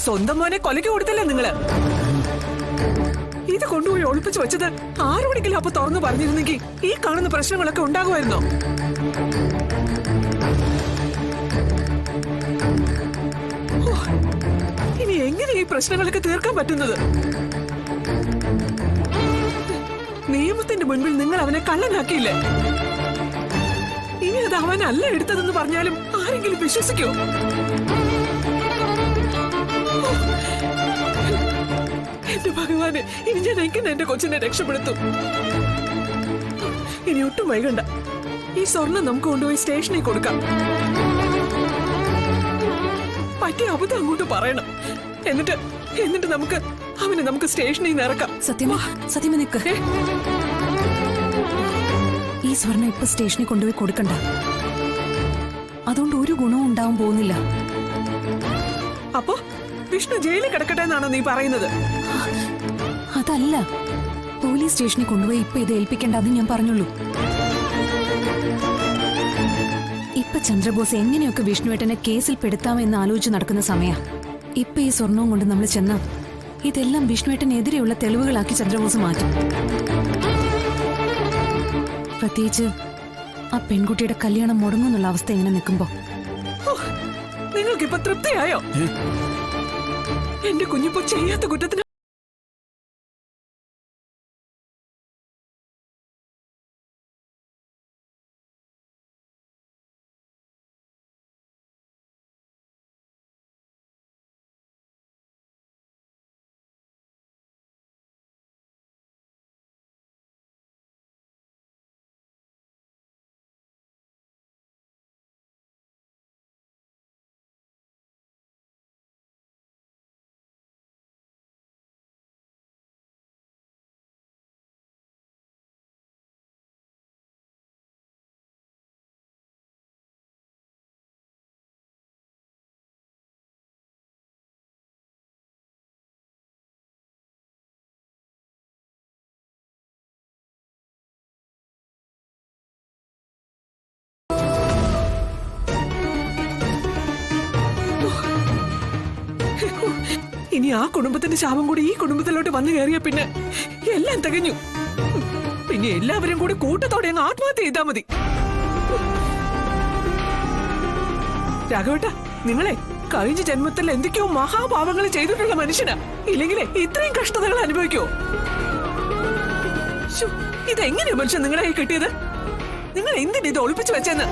സ്വന്തം മോനെ കൊലയ്ക്ക് കൊടുത്തല്ലേ നിങ്ങള്? ഇത് കൊണ്ടുപോയി ഒളിപ്പിച്ചു വെച്ചത് ആരോടെങ്കിലും അപ്പൊ തുറന്നു പറഞ്ഞിരുന്നെങ്കിൽ ഈ കാണുന്ന പ്രശ്നങ്ങളൊക്കെ ഉണ്ടാകുമായിരുന്നോ? ഇനി എങ്ങനെ ഈ പ്രശ്നങ്ങളൊക്കെ തീർക്കാൻ പറ്റുന്നത്? നിയമത്തിന്റെ മുൻപിൽ നിങ്ങൾ അവനെ കള്ളനാക്കിയില്ലേ? ഇനി അത് അവനല്ല എടുത്തതെന്ന് പറഞ്ഞാലും ആരെങ്കിലും വിശ്വസിക്കോ? എന്റെ ഭഗവാന്, ഇനി ഞാൻ എങ്ങനെ എന്റെ കൊച്ചിനെ രക്ഷപ്പെടുത്തും? ഇനി ഒട്ടും വൈകണ്ട. ഈ സ്വർണം നമുക്ക് കൊണ്ടുപോയി സ്റ്റേഷനിൽ കൊടുക്കാം. പറ്റിയ അബദ്ധം അങ്ങോട്ട് പറയണം. എന്നിട്ട് നമുക്ക് സ്റ്റേഷനിൽ നിന്ന് ഇറക്കാം. സത്യമേ നിക്ക്. ഈ സ്വർണം ഇപ്പൊ സ്റ്റേഷനിൽ കൊണ്ടുപോയി കൊടുക്കണ്ട. അതുകൊണ്ട് ഒരു ഗുണവും ഉണ്ടാവാൻ പോകുന്നില്ല. അപ്പോ വിഷ്ണു ജയിലിൽ കിടക്കട്ടെ എന്നാണോ നീ പറയുന്നത്? അതല്ല, പോലീസ് സ്റ്റേഷനിൽ കൊണ്ടുപോയി ഇപ്പൊ ഇത് ഏൽപ്പിക്കേണ്ടെന്ന് ഞാൻ പറഞ്ഞുള്ളൂ. ഇപ്പൊ ചന്ദ്രബോസ് എങ്ങനെയൊക്കെ വിഷ്ണുവേട്ടനെ കേസിൽ പെടുത്താമെന്ന് ആലോചിച്ച് നടക്കുന്ന സമയ. ഇപ്പൊ ഈ സ്വർണവും കൊണ്ട് നമ്മൾ ചെന്ന ഇതെല്ലാം വിഷ്ണുവേട്ടനെതിരെയുള്ള തെളിവുകളാക്കി ചന്ദ്രബോസ് മാറ്റും. പ്രത്യേകിച്ച് ആ പെൺകുട്ടിയുടെ കല്യാണം മുടങ്ങുന്നുള്ള അവസ്ഥ എങ്ങനെ നിൽക്കുമ്പോ. നിങ്ങൾക്കിപ്പൊ തൃപ്തിയായോ? എന്റെ കുഞ്ഞിപ്പോ ചെയ്യാത്ത കുറ്റത്തിന് ഇനി ആ കുടുംബത്തിന്റെ ശാപം കൂടി ഈ കുടുംബത്തിലോട്ട് വന്നു കയറിയ പിന്നെ എല്ലാം തികഞ്ഞു. പിന്നെ എല്ലാവരും കൂടി കൂട്ടത്തോടെ അങ്ങ് ആത്മഹത്യ ചെയ്താൽ മതി. രാഘവേട്ട, നിങ്ങളെ കഴിഞ്ഞ ജന്മത്തിൽ എന്തൊക്കെയോ മഹാപാപങ്ങൾ ചെയ്തിട്ടുള്ള മനുഷ്യനാ. ഇല്ലെങ്കിലേ ഇത്രയും കഷ്ടതകൾ അനുഭവിക്കോ? ഇതെങ്ങനെയാ മനുഷ്യൻ നിങ്ങളെ കിട്ടിയത്? നിങ്ങൾ എന്തിനാ ഇത് ഒളിപ്പിച്ചു വെച്ചെന്ന്?